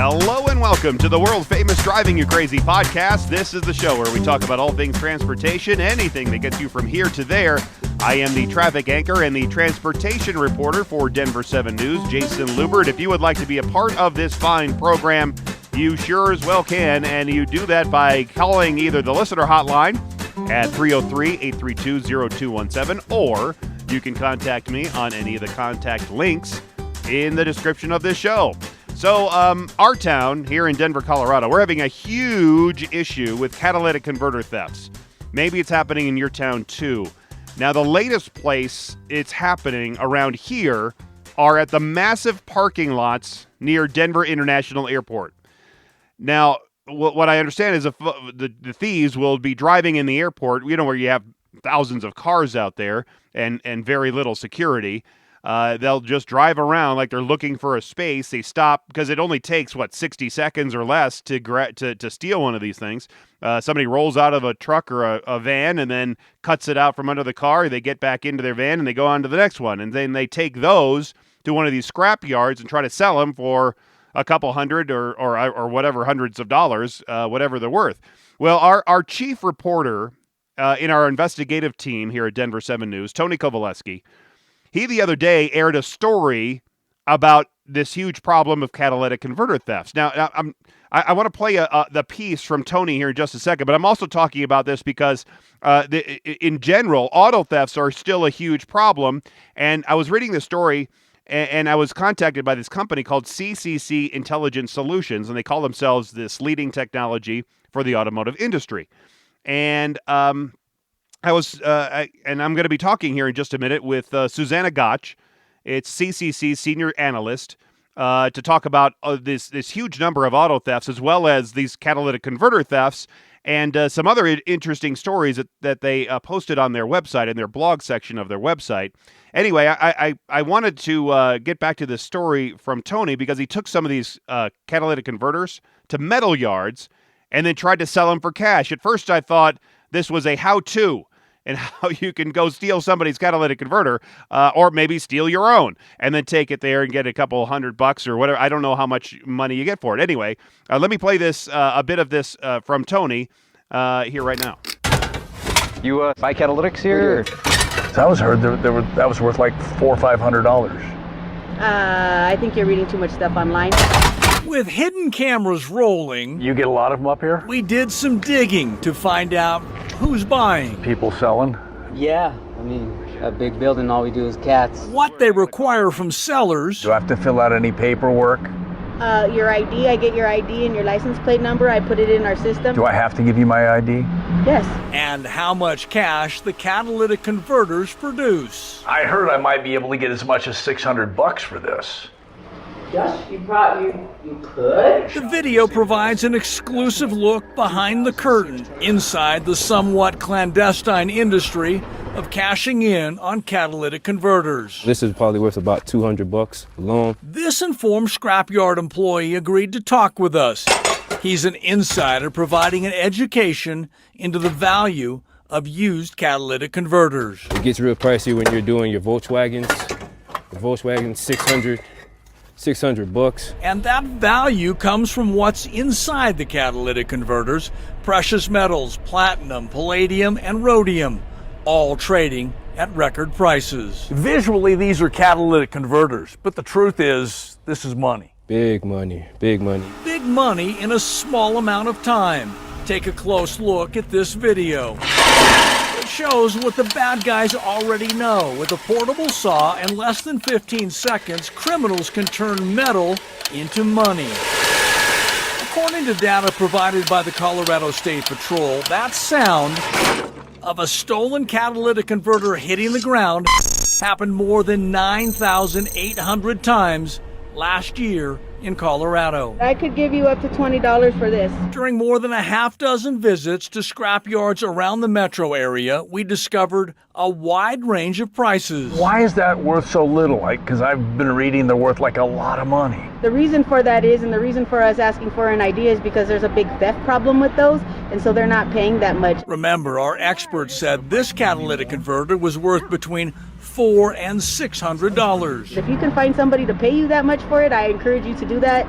Hello and welcome to the world-famous Driving You Crazy podcast. This is the show where we talk about all things transportation, anything that gets you from here to there. I am the traffic anchor and the transportation reporter for Denver 7 News, Jason Lubert. If you would like to be a part of this fine program, you sure as well can, and you do that by calling either the listener hotline at 303-832-0217, or you can contact me on any of the contact links in the description of this show. So our town here in Denver, Colorado, we're having a huge issue with catalytic converter thefts. Maybe it's happening in your town too. Now, the latest place it's happening around here are at the massive parking lots near Denver International Airport. Now, what I understand is the thieves will be driving in the airport, you know, where you have thousands of cars out there and very little security. They'll just drive around like they're looking for a space. They stop because it only takes, 60 seconds or less to steal one of these things. Somebody rolls out of a truck or a van and then cuts it out from under the car. They get back into their van and they go on to the next one. And then they take those to one of these scrap yards and try to sell them for a couple hundred or whatever hundreds of dollars, whatever they're worth. Well, our chief reporter in our investigative team here at Denver 7 News, Tony Kovaleski, he the other day aired a story about this huge problem of catalytic converter thefts. Now, I want to play the piece from Tony here in just a second, but I'm also talking about this because in general, auto thefts are still a huge problem. And I was reading this story, and I was contacted by this company called CCC Intelligent Solutions, and they call themselves this leading technology for the automotive industry. And and I'm going to be talking here in just a minute with Susanna Gotsch. It's CCC's senior analyst to talk about this huge number of auto thefts, as well as these catalytic converter thefts, and some other interesting stories that they posted on their website, in their blog section of their website. Anyway, I wanted to get back to this story from Tony because he took some of these catalytic converters to metal yards and then tried to sell them for cash. At first, I thought this was a how-to and how you can go steal somebody's catalytic converter, or maybe steal your own, and then take it there and get a couple $100 or whatever. I don't know how much money you get for it. Anyway, let me play this a bit of this from Tony here right now. You buy catalytics here? I was heard that was worth like $400 or $500. I think you're reading too much stuff online. With hidden cameras rolling, You get a lot of them up here? we did some digging to find out who's buying, People selling? Yeah, I mean, a big building, all we do is cats. what they require from sellers, Do I have to fill out any paperwork? Your ID, I get your ID and your license plate number. I put it in our system. Do I have to give you my ID? Yes. and how much cash the catalytic converters produce. I heard I might be able to get as much as $600 for this. Yes, you could. The video provides an exclusive look behind the curtain inside the somewhat clandestine industry of cashing in on catalytic converters. This is probably worth about $200 alone. This informed scrapyard employee agreed to talk with us. He's an insider providing an education into the value of used catalytic converters. It gets real pricey when you're doing your Volkswagens. The Volkswagen, $600. And that value comes from what's inside the catalytic converters: precious metals, platinum, palladium, and rhodium, all trading at record prices. Visually, these are catalytic converters, but the truth is, this is money. Big money, big money. Big money in a small amount of time. Take a close look at this video. It shows what the bad guys already know. With a portable saw, in less than 15 seconds, criminals can turn metal into money. According to data provided by the Colorado State Patrol, that sound of a stolen catalytic converter hitting the ground happened more than 9,800 times last year in Colorado. I could give you up to $20 for this. During more than a half dozen visits to scrapyards around the metro area, we discovered a wide range of prices. Why is that worth so little? Because I've been reading they're worth like a lot of money. The reason for that is, and the reason for us asking for an ID is because there's a big theft problem with those, and so they're not paying that much. Remember, our experts said this catalytic converter was worth between $400 and $600. If you can find somebody to pay you that much for it, I encourage you to do that,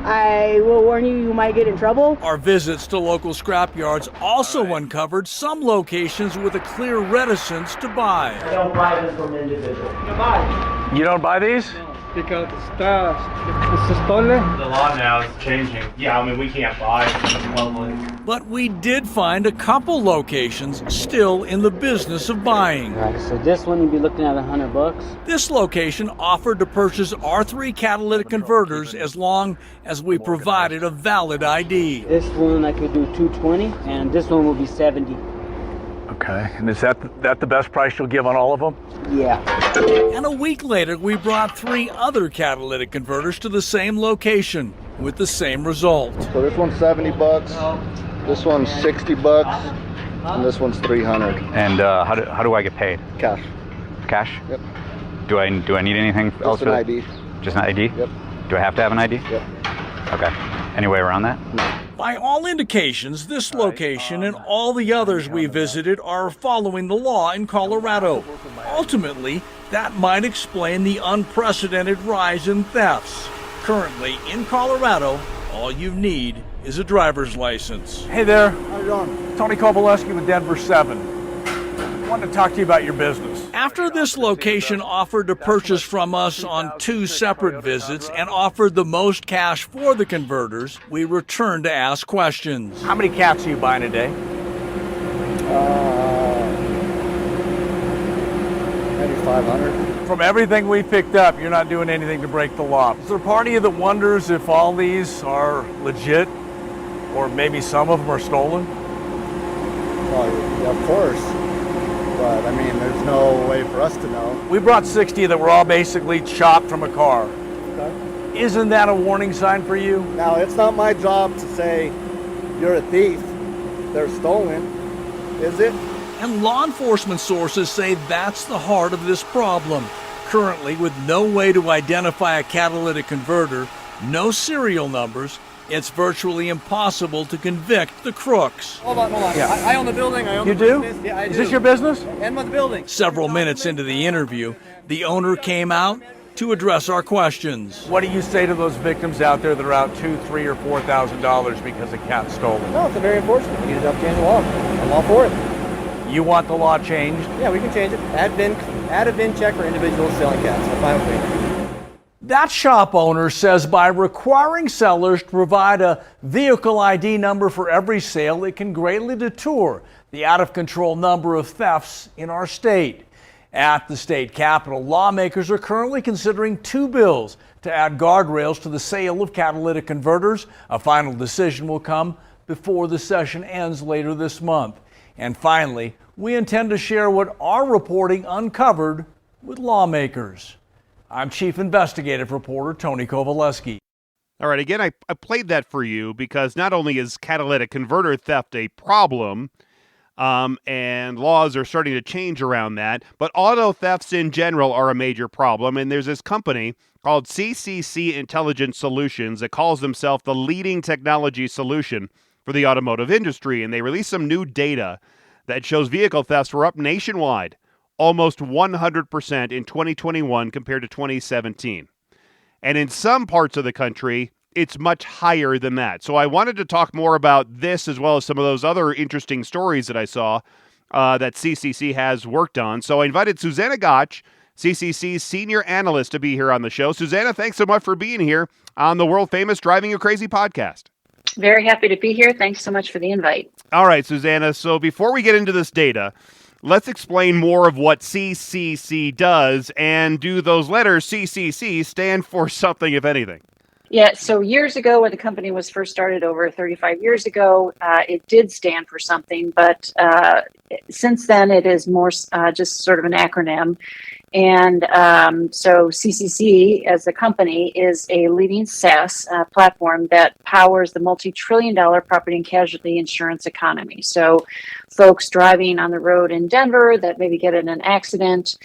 I will warn you, you might get in trouble. Our visits to local scrapyards also uncovered some locations with a clear reticence to buy. I don't buy this from individuals. You don't buy these? Because it's stolen. The law now is changing. Yeah, I mean, we can't buy locally. But we did find a couple locations still in the business of buying. Right, so this one you'd be looking at $100. This location offered to purchase our 3 catalytic converters as long as we provided a valid ID. This one I could do $220, and this one will be $70. Okay, and is that the best price you'll give on all of them? Yeah. And a week later, we brought 3 other catalytic converters to the same location with the same result. So this one's $70, this one's $60, and this one's $300. And how do I get paid? Cash. Cash? Yep. Do I need anything else? Just an ID. Just an ID? Yep. Do I have to have an ID? Yep. Okay. Any way around that? No. By all indications, this location and all the others we visited are following the law in Colorado. Ultimately, that might explain the unprecedented rise in thefts. Currently, in Colorado, all you need is a driver's license. Hey there, How you doing? Tony Kowaleski with Denver 7. Wanted to talk to you about your business. After this location offered to purchase from us on 2 separate visits and offered the most cash for the converters, we returned to ask questions. How many cats are you buying a day? Maybe 500. From everything we picked up, you're not doing anything to break the law. Is there a part of you that wonders if all these are legit, or maybe some of them are stolen? Well, yeah, of course. But, I mean, there's no way for us to know. We brought 60 that were all basically chopped from a car. Okay. Isn't that a warning sign for you? Now, it's not my job to say, you're a thief, they're stolen, is it? And law enforcement sources say that's the heart of this problem. Currently, with no way to identify a catalytic converter, no serial numbers, it's virtually impossible to convict the crooks. Hold on. Yeah. I own the building. I own You the do? business. Yeah, I do. Is this your business? And the building. Several minutes into the interview, the owner came out to address our questions. What do you say to those victims out there that are out $2,000, $3,000, or $4,000 because a cat's stolen? No, it's very unfortunate. We need to update the law. I'm all for it. You want the law changed? Yeah, we can change it. Add a VIN check for individuals selling cats. I'm fine with me. That shop owner says by requiring sellers to provide a vehicle ID number for every sale, it can greatly deter the out-of-control number of thefts in our state. At the state capitol, lawmakers are currently considering 2 bills to add guardrails to the sale of catalytic converters. A final decision will come before the session ends later this month. And finally, we intend to share what our reporting uncovered with lawmakers. I'm Chief Investigative Reporter Tony Kowaleski. All right, again, I played that for you because not only is catalytic converter theft a problem, and laws are starting to change around that, but auto thefts in general are a major problem. And there's this company called CCC Intelligent Solutions that calls themselves the leading technology solution for the automotive industry. And they released some new data that shows vehicle thefts were up nationwide, almost 100% in 2021 compared to 2017. And in some parts of the country, it's much higher than that. So I wanted to talk more about this as well as some of those other interesting stories that I saw that CCC has worked on. So I invited Susanna Gotsch, CCC's senior analyst, to be here on the show. Susanna, thanks so much for being here on the world-famous Driving You Crazy podcast. Very happy to be here. Thanks so much for the invite. All right, Susanna. So before we get into this data, let's explain more of what CCC does, and do those letters CCC stand for something, if anything? Yeah, so years ago when the company was first started over 35 years ago, it did stand for something, but since then it is more just sort of an acronym. And so CCC as a company is a leading SaaS platform that powers the multi-trillion-dollar property and casualty insurance economy. So folks driving on the road in Denver that maybe get in an accident,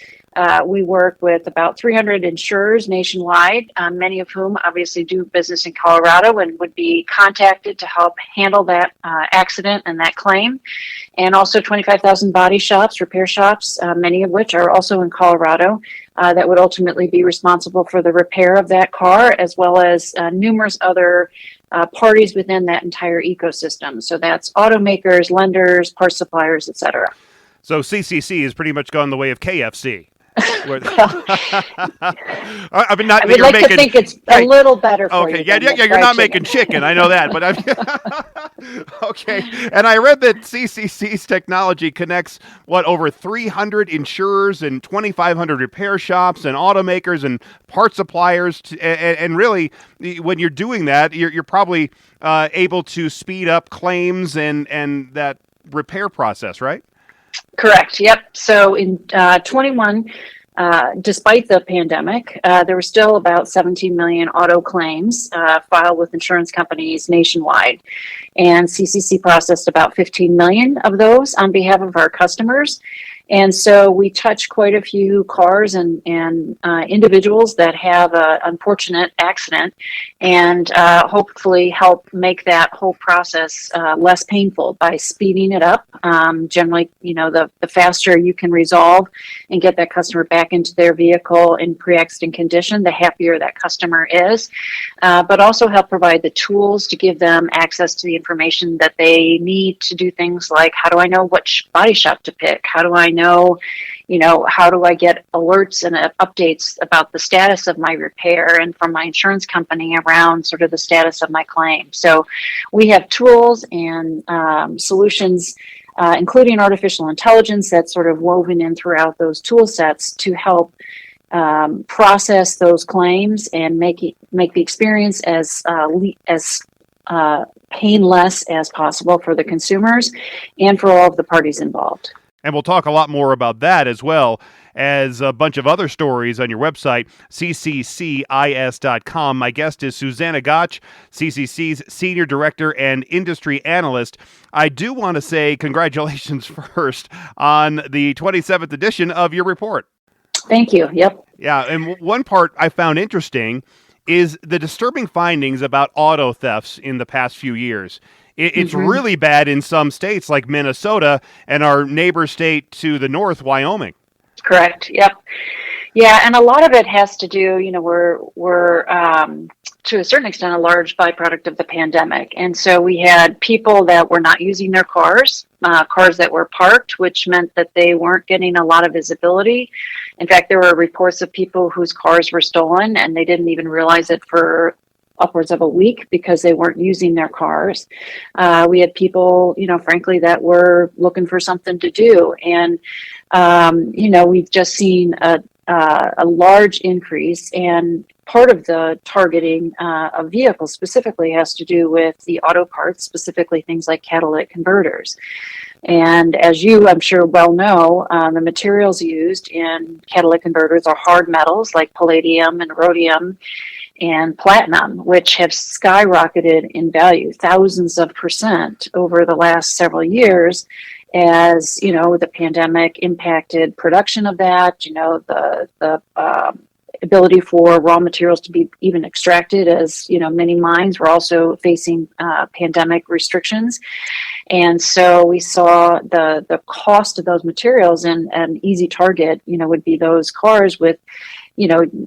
We work with about 300 insurers nationwide, many of whom obviously do business in Colorado and would be contacted to help handle that accident and that claim. And also 25,000 body shops, repair shops, many of which are also in Colorado, that would ultimately be responsible for the repair of that car, as well as numerous other parties within that entire ecosystem. So that's automakers, lenders, parts suppliers, etc. So CCC has pretty much gone the way of KFC. I mean, not I that would you're like making, to think it's a little better for okay, you. yeah, than the you're fried not chicken. making chicken. I know that, but okay. And I read that CCC's technology connects over 300 insurers and 2,500 repair shops and automakers and part suppliers, and really, when you're doing that, you're probably able to speed up claims and that repair process, right? Correct. Yep. So in 21, despite the pandemic, there were still about 17 million auto claims filed with insurance companies nationwide. And CCC processed about 15 million of those on behalf of our customers. And so we touch quite a few cars and individuals that have an unfortunate accident, and hopefully help make that whole process less painful by speeding it up. Generally, the faster you can resolve and get that customer back into their vehicle in pre-accident condition, the happier that customer is. But also help provide the tools to give them access to the information that they need to do things like, how do I know which body shop to pick? How do I know, how do I get alerts and updates about the status of my repair, and from my insurance company around sort of the status of my claim? So we have tools and solutions, including artificial intelligence, that's sort of woven in throughout those tool sets to help process those claims and make the experience as painless as possible for the consumers and for all of the parties involved. And we'll talk a lot more about that, as well as a bunch of other stories on your website, cccis.com. My guest is Susanna Gotsch, CCC's Senior Director and Industry Analyst. I do want to say congratulations first on the 27th edition of your report. Thank you. Yep. Yeah, and one part I found interesting is the disturbing findings about auto thefts in the past few years. It's really bad in some states like Minnesota and our neighbor state to the north, Wyoming. Correct. Yep. Yeah, and a lot of it has to do, we're to a certain extent a large byproduct of the pandemic, and so we had people that were not using their cars that were parked, which meant that they weren't getting a lot of visibility. In fact, there were reports of people whose cars were stolen and they didn't even realize it for upwards of a week because they weren't using their cars. We had people, frankly, that were looking for something to do. And, we've just seen a large increase, and part of the targeting of vehicles specifically has to do with the auto parts, specifically things like catalytic converters. And as you, I'm sure, well know, the materials used in catalytic converters are hard metals like palladium and rhodium and platinum, which have skyrocketed in value, thousands of % over the last several years, as the pandemic impacted production of that. The ability for raw materials to be even extracted, as many mines were also facing pandemic restrictions. And so we saw the cost of those materials, and an easy target would be those cars with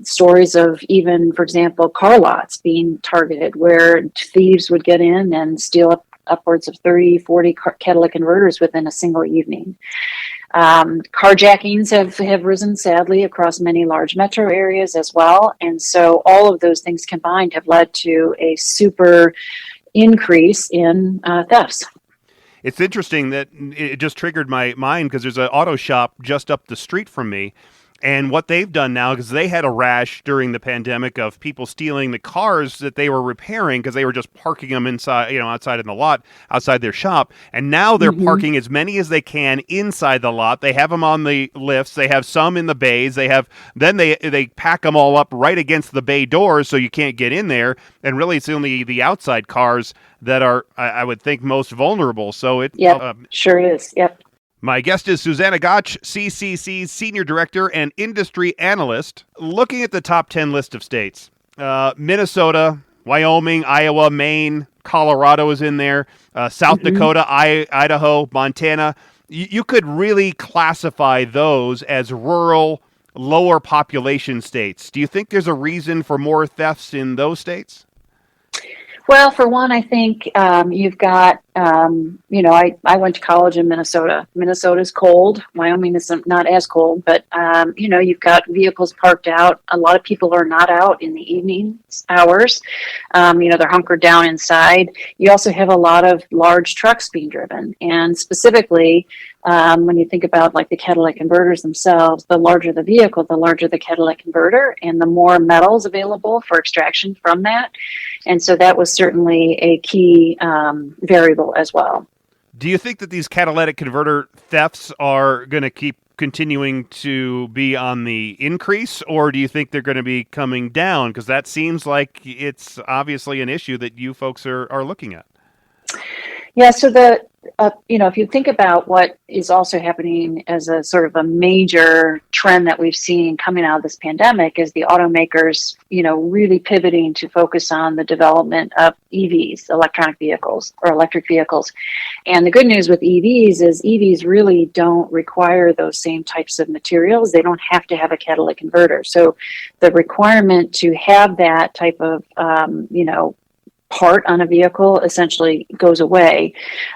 stories of, even, for example, car lots being targeted, where thieves would get in and steal upwards of 30, 40 catalytic converters within a single evening. Carjackings have risen, sadly, across many large metro areas as well. And so all of those things combined have led to a super increase in thefts. It's interesting that it just triggered my mind, because there's an auto shop just up the street from me. And what they've done now, because they had a rash during the pandemic of people stealing the cars that they were repairing because they were just parking them inside, outside in the lot, outside their shop. And now they're parking as many as they can inside the lot. They have them on the lifts. They have some in the bays. Then they pack them all up right against the bay doors so you can't get in there. And really, it's only the outside cars that are, I would think, most vulnerable. So it sure is. Yep. My guest is Susanna Gotsch, CCC's Senior Director and Industry Analyst. Looking at the top 10 list of states, Minnesota, Wyoming, Iowa, Maine, Colorado is in there, South Dakota, Idaho, Montana. You could really classify those as rural, lower population states. Do you think there's a reason for more thefts in those states? Well, for one, I think you've got, I went to college in Minnesota. Minnesota's cold. Wyoming is not as cold, but, you've got vehicles parked out. A lot of people are not out in the evening hours. They're hunkered down inside. You also have a lot of large trucks being driven. And specifically, when you think about like the catalytic converters themselves, the larger the vehicle, the larger the catalytic converter, and the more metals available for extraction from that. And so that was certainly a key variable as well. Do you think that these catalytic converter thefts are going to keep continuing to be on the increase, or do you think they're going to be coming down? Because that seems like it's obviously an issue that you folks are looking at. Yeah, so if you think about what is also happening as a sort of a major trend that we've seen coming out of this pandemic is the automakers, really pivoting to focus on the development of EVs, electric vehicles. And the good news with EVs is EVs really don't require those same types of materials. They don't have to have a catalytic converter. So the requirement to have that type of, part on a vehicle essentially goes away.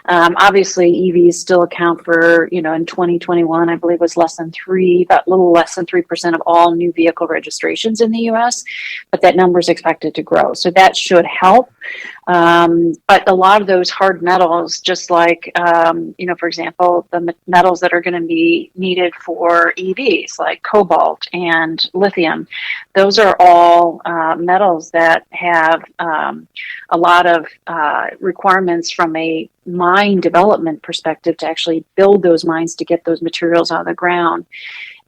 Obviously, EVs still account for, in 2021, I believe was about a little less than 3% of all new vehicle registrations in the U.S., but that number is expected to grow. So that should help. But a lot of those hard metals, just like, for example, the metals that are going to be needed for EVs, like cobalt and lithium, those are all metals that have a lot of requirements from a mine development perspective to actually build those mines to get those materials out of the ground.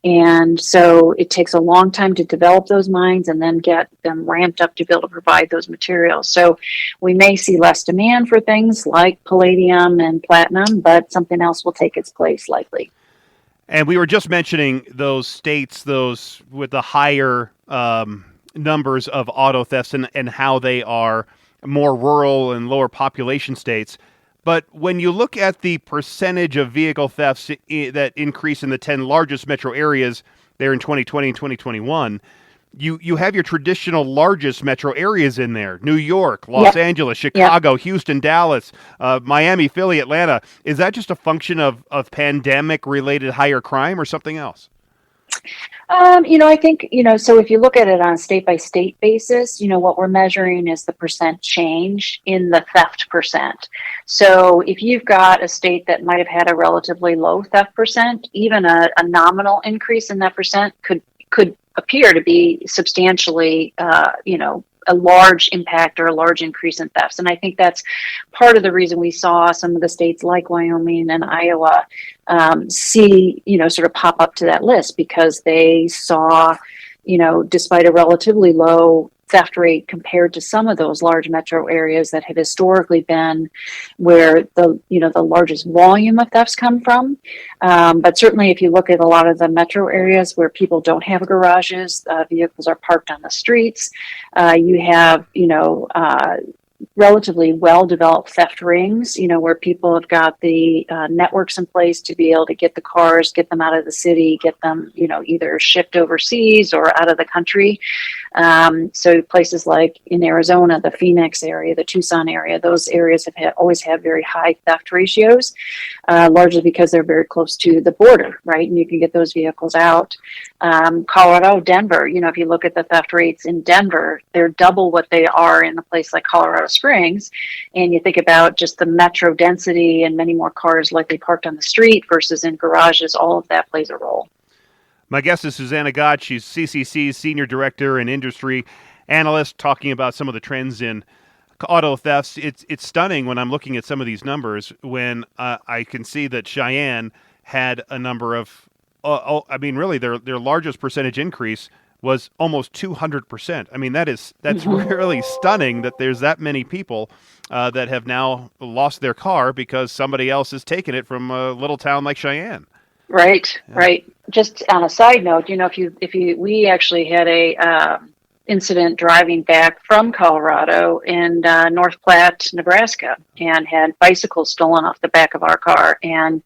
And so it takes a long time to develop those mines and then get them ramped up to be able to provide those materials. So we may see less demand for things like palladium and platinum, but something else will take its place likely. And we were just mentioning those states, those with the higher numbers of auto thefts and how they are more rural and lower population states. But when you look at the percentage of vehicle thefts that increase in the 10 largest metro areas there in 2020 and 2021, you have your traditional largest metro areas in there: New York, Los Angeles, Chicago, Houston, Dallas, Miami, Philly, Atlanta. Is that just a function of pandemic-related higher crime or something else? I think, so if you look at it on a state-by-state basis, what we're measuring is the percent change in the theft percent. So if you've got a state that might have had a relatively low theft percent, even a nominal increase in that percent could appear to be substantially, a large impact or a large increase in thefts. And I think that's part of the reason we saw some of the states like Wyoming and Iowa see, sort of pop up to that list, because they saw, despite a relatively low theft rate compared to some of those large metro areas that have historically been where the largest volume of thefts come from. But certainly if you look at a lot of the metro areas where people don't have garages, vehicles are parked on the streets, you have, relatively well-developed theft rings, where people have got the networks in place to be able to get the cars, get them out of the city, get them, either shipped overseas or out of the country. So places like in Arizona, the Phoenix area, the Tucson area, those areas have always had very high theft ratios, largely because they're very close to the border, right? And you can get those vehicles out. Colorado, Denver, if you look at the theft rates in Denver, they're double what they are in a place like Colorado Springs. And you think about just the metro density and many more cars likely parked on the street versus in garages, all of that plays a role. My guest is Susanna Gotsch. She's CCC's Senior Director and Industry Analyst, talking about some of the trends in auto thefts. It's stunning when I'm looking at some of these numbers, when I can see that Cheyenne had a number of, really their largest percentage increase was almost 200%. I mean, that's really stunning that there's that many people that have now lost their car because somebody else has taken it from a little town like Cheyenne. Right, right. Just on a side note, we actually had a incident driving back from Colorado in North Platte, Nebraska, and had bicycles stolen off the back of our car. And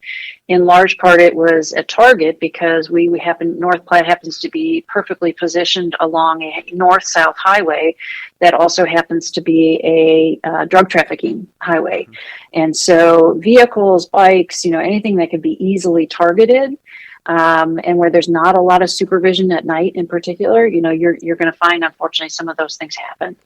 in large part, it was a target because North Platte happens to be perfectly positioned along a north-south highway that also happens to be a drug trafficking highway. And so vehicles, bikes, anything that could be easily targeted, and where there's not a lot of supervision at night in particular, you're going to find, unfortunately, some of those things happen.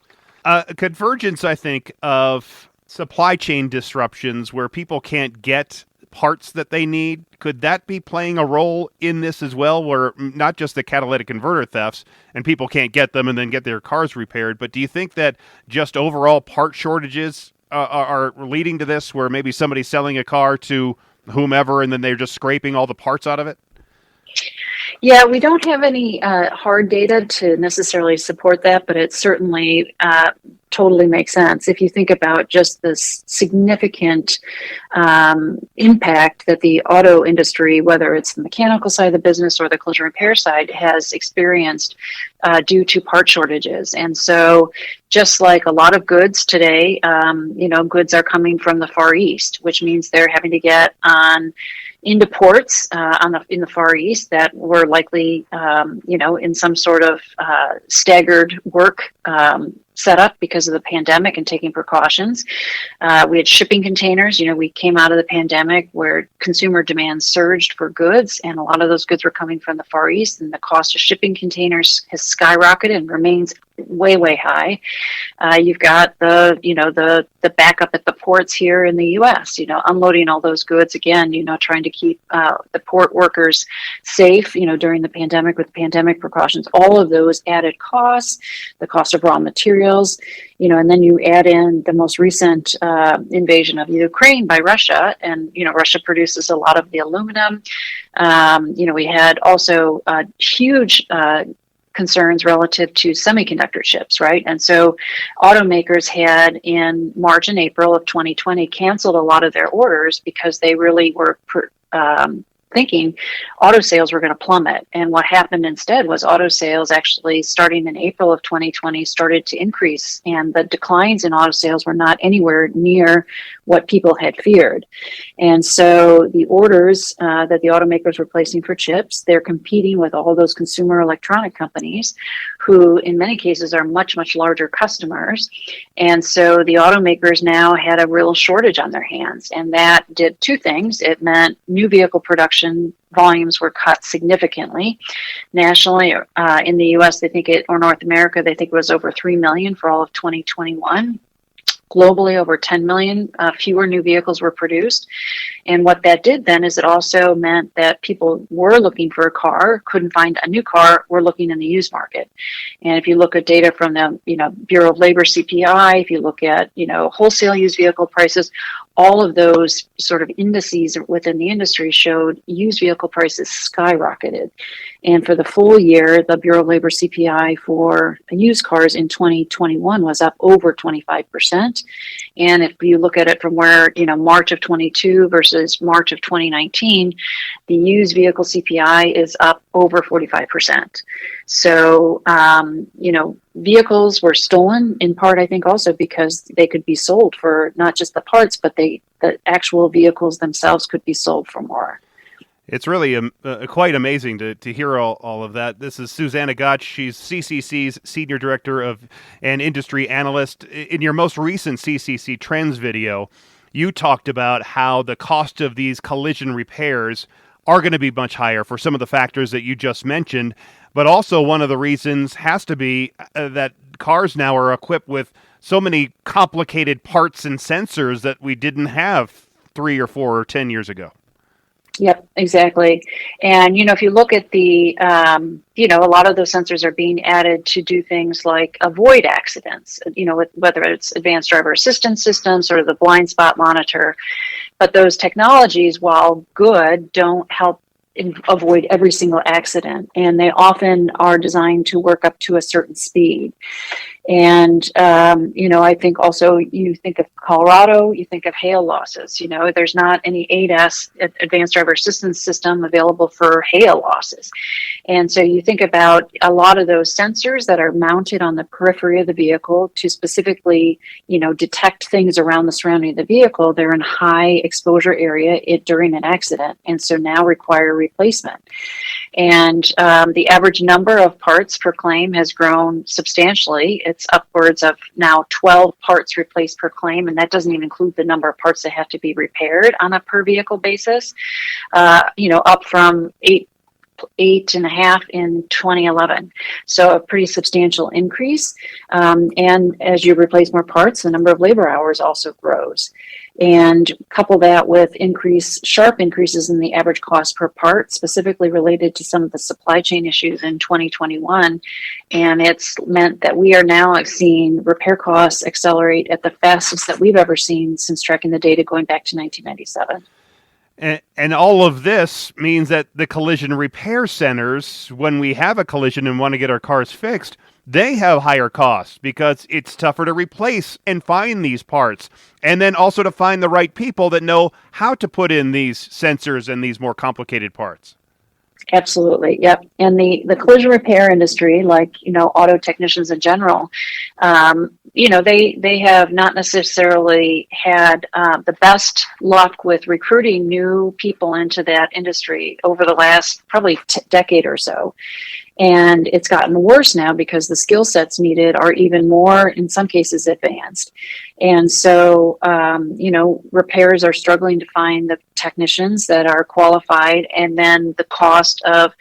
Convergence, I think, of supply chain disruptions where people can't get parts that they need. Could that be playing a role in this as well, where not just the catalytic converter thefts and people can't get them and then get their cars repaired, but do you think that just overall part shortages are leading to this, where maybe somebody's selling a car to whomever and then they're just scraping all the parts out of it? Yeah, we don't have any hard data to necessarily support that, but it certainly totally makes sense. If you think about just the significant impact that the auto industry, whether it's the mechanical side of the business or the collision repair side, has experienced due to part shortages. And so just like a lot of goods today, goods are coming from the Far East, which means they're having to get into ports in the Far East that were likely, in some sort of staggered work setup because of the pandemic and taking precautions. We had shipping containers. We came out of the pandemic where consumer demand surged for goods, and a lot of those goods were coming from the Far East, and the cost of shipping containers has skyrocketed and remains way, way high. You've got the backup at the ports here in the U.S., unloading all those goods again, trying to keep the port workers safe, during the pandemic with pandemic precautions. All of those added costs, the cost of raw materials, and then you add in the most recent invasion of Ukraine by Russia, and Russia produces a lot of the aluminum. We had also huge concerns relative to semiconductor chips, right? And so automakers had in March and April of 2020 canceled a lot of their orders because they really were thinking auto sales were going to plummet. And what happened instead was auto sales actually starting in April of 2020 started to increase, and the declines in auto sales were not anywhere near what people had feared. And so the orders that the automakers were placing for chips, they're competing with all those consumer electronic companies who in many cases are much, much larger customers. And so the automakers now had a real shortage on their hands, and that did two things. It meant new vehicle production volumes were cut significantly. Nationally, in the U.S., or North America, they think it was over 3 million for all of 2021. Globally, over 10 million fewer new vehicles were produced. And what that did then is it also meant that people were looking for a car, couldn't find a new car, were looking in the used market. And if you look at data from the Bureau of Labor CPI, if you look at wholesale used vehicle prices, all of those sort of indices within the industry showed used vehicle prices skyrocketed. And for the full year, the Bureau of Labor CPI for used cars in 2021 was up over 25%. And if you look at it from where, March of 22 versus March of 2019, the used vehicle CPI is up over 45%. So, vehicles were stolen in part, I think, also because they could be sold for not just the parts, but the actual vehicles themselves could be sold for more. It's really quite amazing to hear all of that. This is Susanna Gotsch. She's CCC's Senior Director of and Industry Analyst. In your most recent CCC Trends video, you talked about how the cost of these collision repairs are going to be much higher for some of the factors that you just mentioned, but also one of the reasons has to be that cars now are equipped with so many complicated parts and sensors that we didn't have 3 or 4 or 10 years ago. Yep, exactly. And, if you look at the, a lot of those sensors are being added to do things like avoid accidents, whether it's advanced driver assistance systems or the blind spot monitor. But those technologies, while good, don't help avoid every single accident, and they often are designed to work up to a certain speed. And, I think also you think of Colorado, you think of hail losses. There's not any ADAS, Advanced Driver Assistance System, available for hail losses. And so you think about a lot of those sensors that are mounted on the periphery of the vehicle to specifically, detect things around the surrounding of the vehicle. They're in high exposure area during an accident, and so now require replacement. And the average number of parts per claim has grown substantially. It's upwards of now 12 parts replaced per claim, and that doesn't even include the number of parts that have to be repaired on a per vehicle basis, up from 8.5 in 2011. So a pretty substantial increase. And as you replace more parts, the number of labor hours also grows. And couple that with sharp increases in the average cost per part, specifically related to some of the supply chain issues in 2021. And it's meant that we are now seeing repair costs accelerate at the fastest that we've ever seen since tracking the data going back to 1997. And all of this means that the collision repair centers, when we have a collision and want to get our cars fixed, they have higher costs because it's tougher to replace and find these parts. And then also to find the right people that know how to put in these sensors and these more complicated parts. Absolutely. Yep. And the collision repair industry, like, auto technicians in general, they have not necessarily had the best luck with recruiting new people into that industry over the last probably decade or so. And it's gotten worse now because the skill sets needed are even more, in some cases, advanced. And so, repairs are struggling to find the technicians that are qualified. And then the cost of,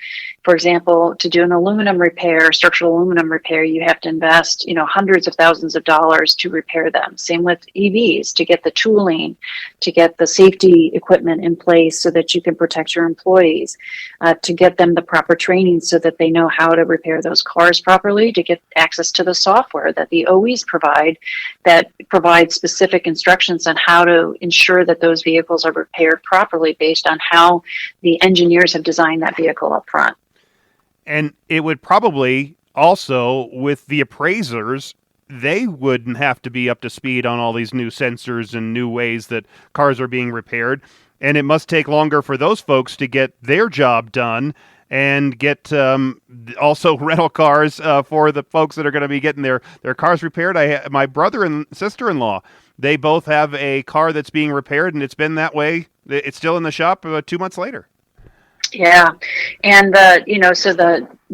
for example, to do an aluminum repair, structural aluminum repair, you have to invest, hundreds of thousands of dollars to repair them. Same with EVs, to get the tooling, to get the safety equipment in place so that you can protect your employees, to get them the proper training so that they know how to repair those cars properly, to get access to the software that the OEs provide that provide specific instructions on how to ensure that those vehicles are repaired properly based on how the engineers have designed that vehicle up front. And it would probably also, with the appraisers, they wouldn't have to be up to speed on all these new sensors and new ways that cars are being repaired. And it must take longer for those folks to get their job done and get also rental cars for the folks that are going to be getting their cars repaired. My brother and sister-in-law, they both have a car that's being repaired, and it's been that way. It's still in the shop 2 months later. Yeah. And,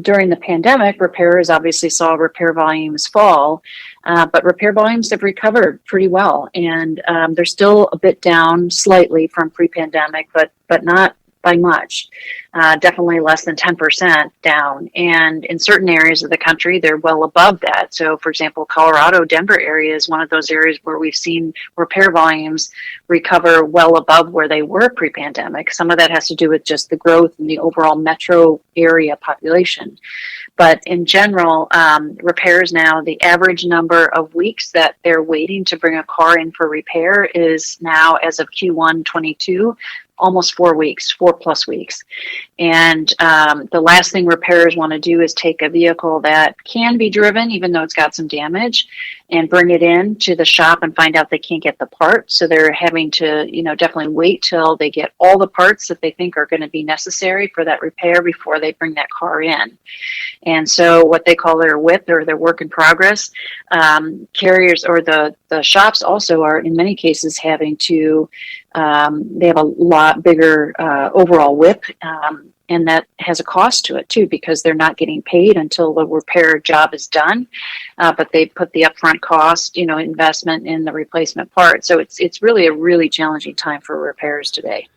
during the pandemic, repairers obviously saw repair volumes fall, but repair volumes have recovered pretty well. And they're still a bit down slightly from pre-pandemic, but not by much. Definitely less than 10% down. And in certain areas of the country, they're well above that. So, for example, Colorado, Denver area is one of those areas where we've seen repair volumes recover well above where they were pre-pandemic. Some of that has to do with just the growth in the overall metro area population. But in general, repairs now, the average number of weeks that they're waiting to bring a car in for repair is now, as of Q1 22, almost 4 weeks, 4+ weeks. And the last thing repairers want to do is take a vehicle that can be driven, even though it's got some damage, and bring it in to the shop and find out they can't get the part. So they're having to, definitely wait till they get all the parts that they think are going to be necessary for that repair before they bring that car in. And so what they call their WIP, or their work in progress, carriers or the shops also are in many cases having to, they have a lot bigger overall WIP, and that has a cost to it too, because they're not getting paid until the repair job is done, but they put the upfront cost, investment in the replacement part. So it's really a really challenging time for repairs today.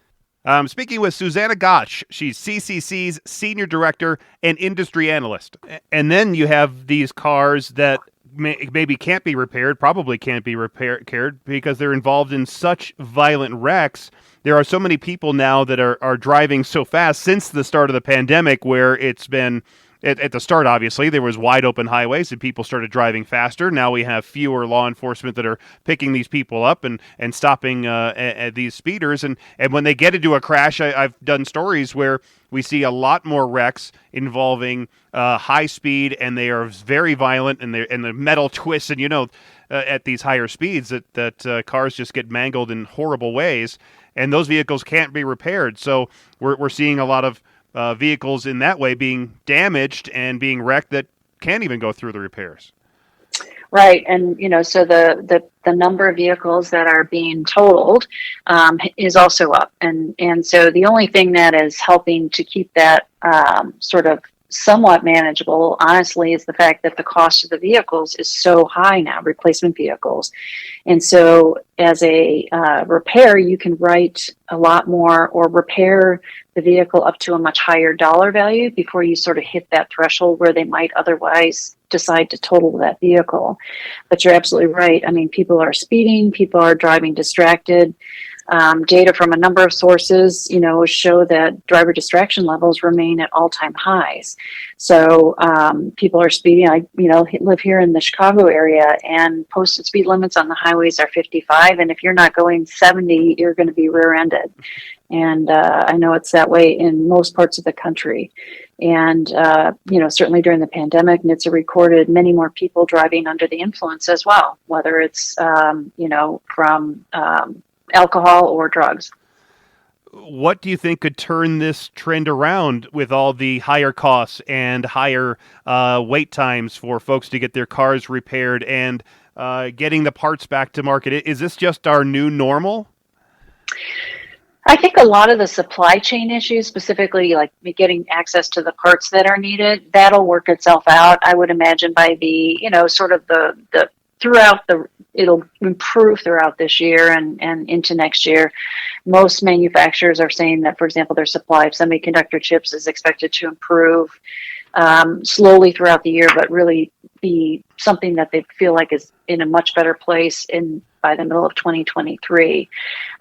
Speaking with Susanna Gotsch, she's CCC's Senior Director and Industry Analyst. And then you have these cars that maybe can't be repaired, probably can't be repaired because they're involved in such violent wrecks. There are so many people now that are driving so fast since the start of the pandemic, where it's been at the start, obviously, there was wide open highways and people started driving faster. Now we have fewer law enforcement that are picking these people up and stopping at these speeders. And when they get into a crash, I've done stories where we see a lot more wrecks involving high speed, and they are very violent, and the metal twists, and at these higher speeds that cars just get mangled in horrible ways, and those vehicles can't be repaired. So we're seeing a lot of vehicles in that way being damaged and being wrecked that can't even go through the repairs. Right, and so the number of vehicles that are being totaled is also up, and so the only thing that is helping to keep that sort of somewhat manageable, honestly, is the fact that the cost of the vehicles is so high now, replacement vehicles. And so as a repair, you can write a lot more or repair the vehicle up to a much higher dollar value before you sort of hit that threshold where they might otherwise decide to total that vehicle. But you're absolutely right. I mean, people are speeding, people are driving distracted. Data from a number of sources, show that driver distraction levels remain at all-time highs. So people are speeding. I, live here in the Chicago area, and posted speed limits on the highways are 55. And if you're not going 70, you're going to be rear-ended. And I know it's that way in most parts of the country. And, certainly during the pandemic, NHTSA recorded many more people driving under the influence as well, whether it's, from alcohol or drugs. What do you think could turn this trend around with all the higher costs and higher wait times for folks to get their cars repaired and getting the parts back to market? Is this just our new normal? I think a lot of the supply chain issues, specifically like getting access to the parts that are needed, that'll work itself out. I would imagine by the, sort of the it'll improve throughout this year and into next year. Most manufacturers are saying that, for example, their supply of semiconductor chips is expected to improve slowly throughout the year, but really be something that they feel like is in a much better place by the middle of 2023.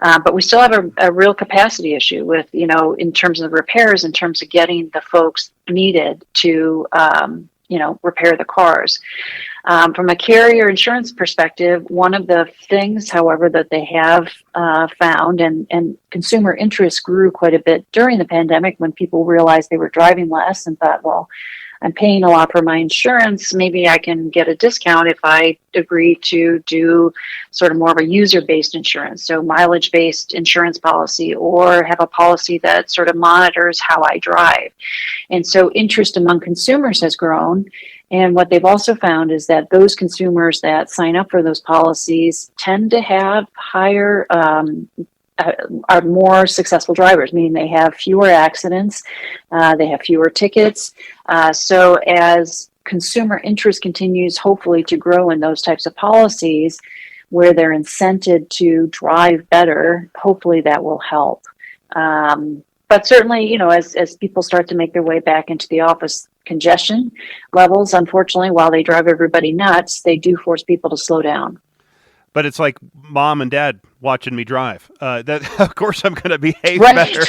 But we still have a real capacity issue with, in terms of repairs, in terms of getting the folks needed to, repair the cars. From a carrier insurance perspective, one of the things, however, that they have found, and consumer interest grew quite a bit during the pandemic when people realized they were driving less and thought, well, I'm paying a lot for my insurance. Maybe I can get a discount if I agree to do sort of more of a user-based insurance, so mileage-based insurance policy, or have a policy that sort of monitors how I drive. And so interest among consumers has grown. And what they've also found is that those consumers that sign up for those policies tend to have higher, are more successful drivers, meaning they have fewer accidents, they have fewer tickets. So as consumer interest continues, hopefully, to grow in those types of policies where they're incented to drive better, hopefully that will help. But certainly, as people start to make their way back into the office, congestion levels, unfortunately, while they drive everybody nuts, they do force people to slow down. But it's like mom and dad watching me drive. That of course I'm going to behave right. better.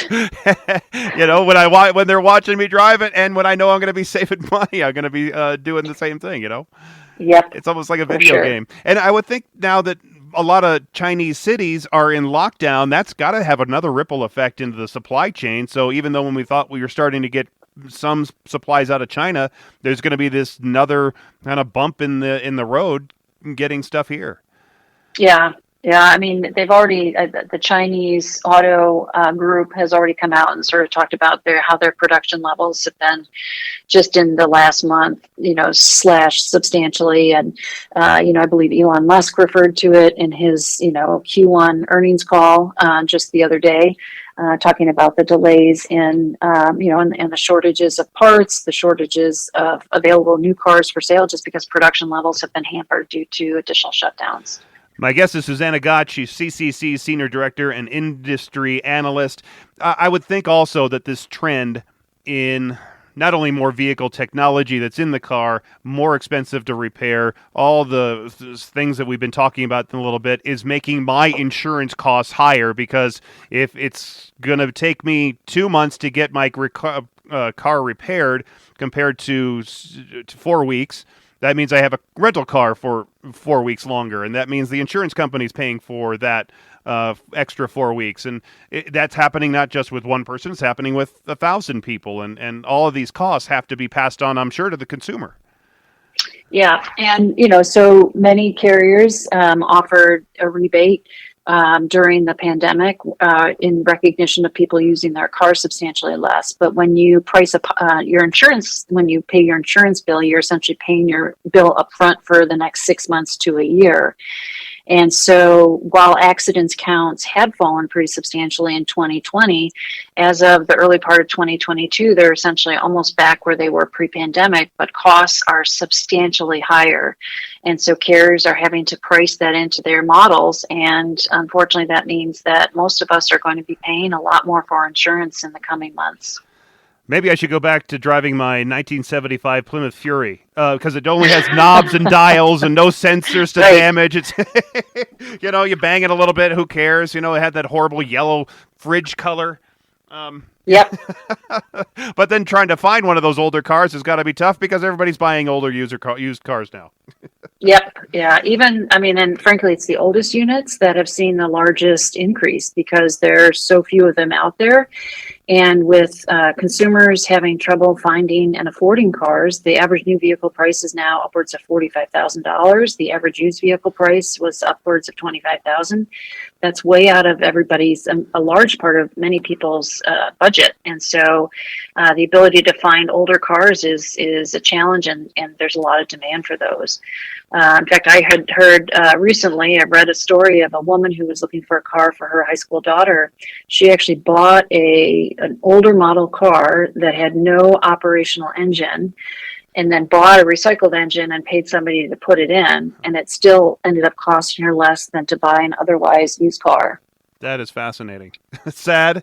When they're watching me drive it, and when I know I'm going to be saving money, I'm going to be doing the same thing. Yep. It's almost like a video game. And I would think now that a lot of Chinese cities are in lockdown, that's got to have another ripple effect into the supply chain. So even though when we thought we were starting to get some supplies out of China, there's going to be this another kind of bump in the road getting stuff here. Yeah. I mean, they've already, the Chinese auto group has already come out and sort of talked about how their production levels have been just in the last month, slashed substantially. And, I believe Elon Musk referred to it in his, Q1 earnings call just the other day, talking about the delays in, and the shortages of parts, the shortages of available new cars for sale, just because production levels have been hampered due to additional shutdowns. My guest is Susanna Gotsch. She's CCC's Senior Director and Industry Analyst. I would think also that this trend in not only more vehicle technology that's in the car, more expensive to repair, all the things that we've been talking about in a little bit, is making my insurance costs higher, because if it's going to take me 2 months to get my car repaired compared to 4 weeks, that means I have a rental car for 4 weeks longer, and that means the insurance company's paying for that extra 4 weeks. And that's happening not just with one person, it's happening with 1,000 people, and all of these costs have to be passed on, I'm sure, to the consumer. Yeah, and so many carriers offered a rebate during the pandemic in recognition of people using their cars substantially less. But when you price your insurance, when you pay your insurance bill, you're essentially paying your bill up front for the next 6 months to a year. And so while accidents counts had fallen pretty substantially in 2020, as of the early part of 2022, they're essentially almost back where they were pre-pandemic, but costs are substantially higher. And so carriers are having to price that into their models. And unfortunately, that means that most of us are going to be paying a lot more for our insurance in the coming months. Maybe I should go back to driving my 1975 Plymouth Fury because it only has knobs and dials and no sensors to damage. It's, you bang it a little bit. Who cares? It had that horrible yellow fridge color. Yep. But then trying to find one of those older cars has got to be tough because everybody's buying older used cars now. Yep. Yeah. And frankly, it's the oldest units that have seen the largest increase because there's so few of them out there. And with consumers having trouble finding and affording cars, the average new vehicle price is now upwards of $45,000. The average used vehicle price was upwards of $25,000. That's way out of everybody's, a large part of many people's budget. And so the ability to find older cars is a challenge, and there's a lot of demand for those. In fact, I had heard recently, I read a story of a woman who was looking for a car for her high school daughter. She actually bought an older model car that had no operational engine, and then bought a recycled engine and paid somebody to put it in, and it still ended up costing her less than to buy an otherwise used car. That is fascinating. Sad,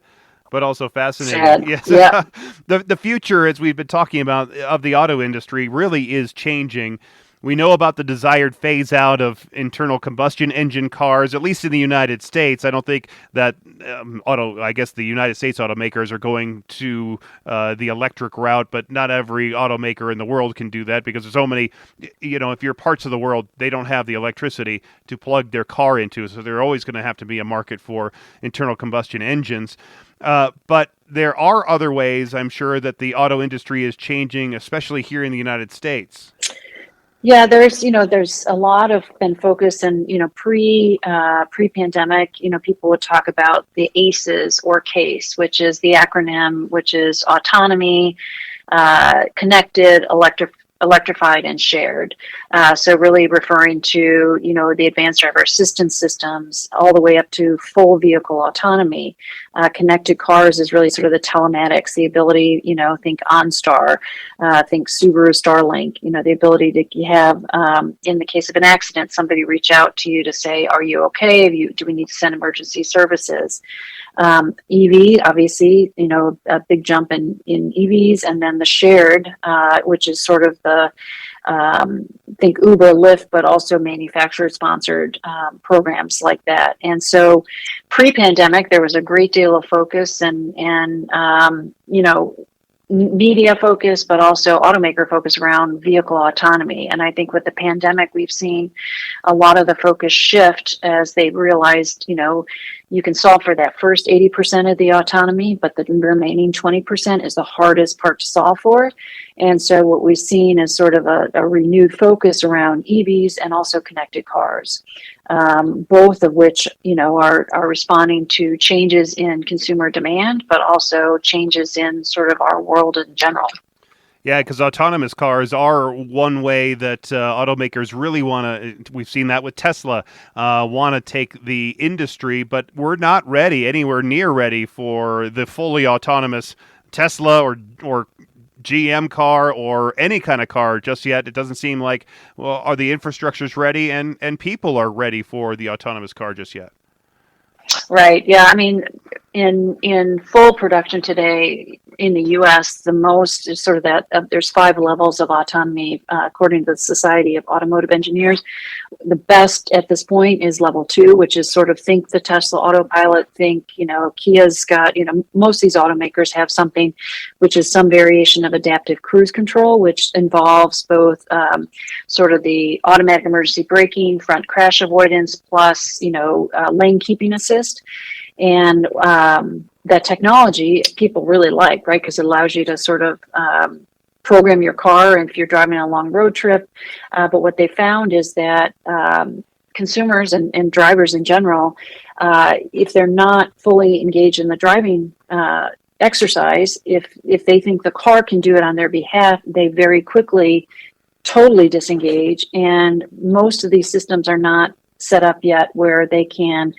but also fascinating. Sad. Yes. Yeah. The future, as we've been talking about, of the auto industry really is changing. We know about the desired phase out of internal combustion engine cars, at least in the United States. I don't think that the United States automakers are going to the electric route, but not every automaker in the world can do that because there's so many, if you're parts of the world, they don't have the electricity to plug their car into. So they're always going to have to be a market for internal combustion engines. But there are other ways, I'm sure, that the auto industry is changing, especially here in the United States. Yeah, there's a lot of been focus and, pre-pandemic, people would talk about the ACEs or CASE, which is the acronym, which is autonomy, connected, electrified, and shared. So really referring to, the advanced driver assistance systems all the way up to full vehicle autonomy. Connected cars is really sort of the telematics, the ability, think OnStar, think Subaru Starlink, the ability to have, in the case of an accident, somebody reach out to you to say, are you okay? Do we need to send emergency services? EV, obviously, a big jump in EVs, and then the shared, which is sort of the, think Uber, Lyft, but also manufacturer-sponsored programs like that. And so pre-pandemic, there was a great deal of focus and media focus, but also automaker focus around vehicle autonomy. And I think with the pandemic, we've seen a lot of the focus shift as they realized, you can solve for that first 80% of the autonomy, but the remaining 20% is the hardest part to solve for. And so what we've seen is sort of a renewed focus around EVs and also connected cars, both of which, are responding to changes in consumer demand, but also changes in sort of our world in general. Yeah, because autonomous cars are one way that automakers really want to, we've seen that with Tesla, want to take the industry, but we're not anywhere near ready for the fully autonomous Tesla or GM car or any kind of car just yet. It doesn't seem like, are the infrastructures ready and people are ready for the autonomous car just yet? Right. Yeah. I mean, in full production today in the U.S., the most is sort of that there's 5 levels of autonomy, according to the Society of Automotive Engineers. the best at this point is level 2, which is sort of think the Tesla autopilot, think, Kia's got, most of these automakers have something which is some variation of adaptive cruise control, which involves both sort of the automatic emergency braking, front crash avoidance, plus, lane keeping assist. And that technology people really like, right? Because it allows you to sort of program your car if you're driving a long road trip. But what they found is that consumers and drivers in general, if they're not fully engaged in the driving exercise, if they think the car can do it on their behalf, they very quickly totally disengage. And most of these systems are not set up yet where they can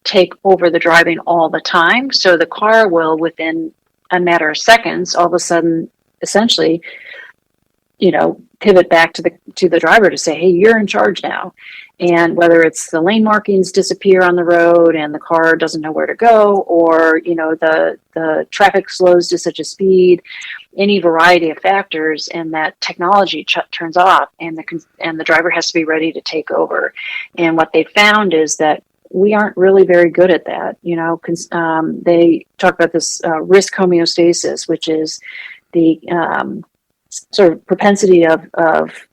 take over the driving all the time. So the car will, within a matter of seconds, all of a sudden, essentially, pivot back to the driver to say, hey, you're in charge now. And whether it's the lane markings disappear on the road and the car doesn't know where to go, or the traffic slows to such a speed, any variety of factors, and that technology turns off, and the driver has to be ready to take over. And what they found is that we aren't really very good at that. They talk about this risk homeostasis, which is the sort of propensity of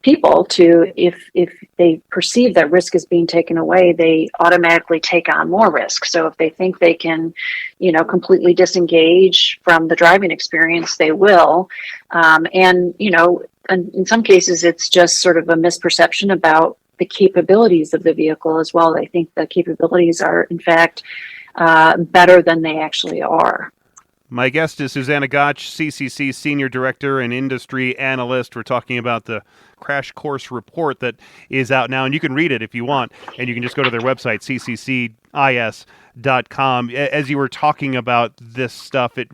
people to, if they perceive that risk is being taken away, they automatically take on more risk. So if they think they can, completely disengage from the driving experience, they will. And in some cases, it's just sort of a misperception about the capabilities of the vehicle as well. They think the capabilities are, in fact, better than they actually are. My guest is Susanna Gotsch, CCC Senior Director and Industry Analyst. We're talking about the crash course report that is out now, and you can read it if you want, and you can just go to their website, cccis.com. As you were talking about this stuff, it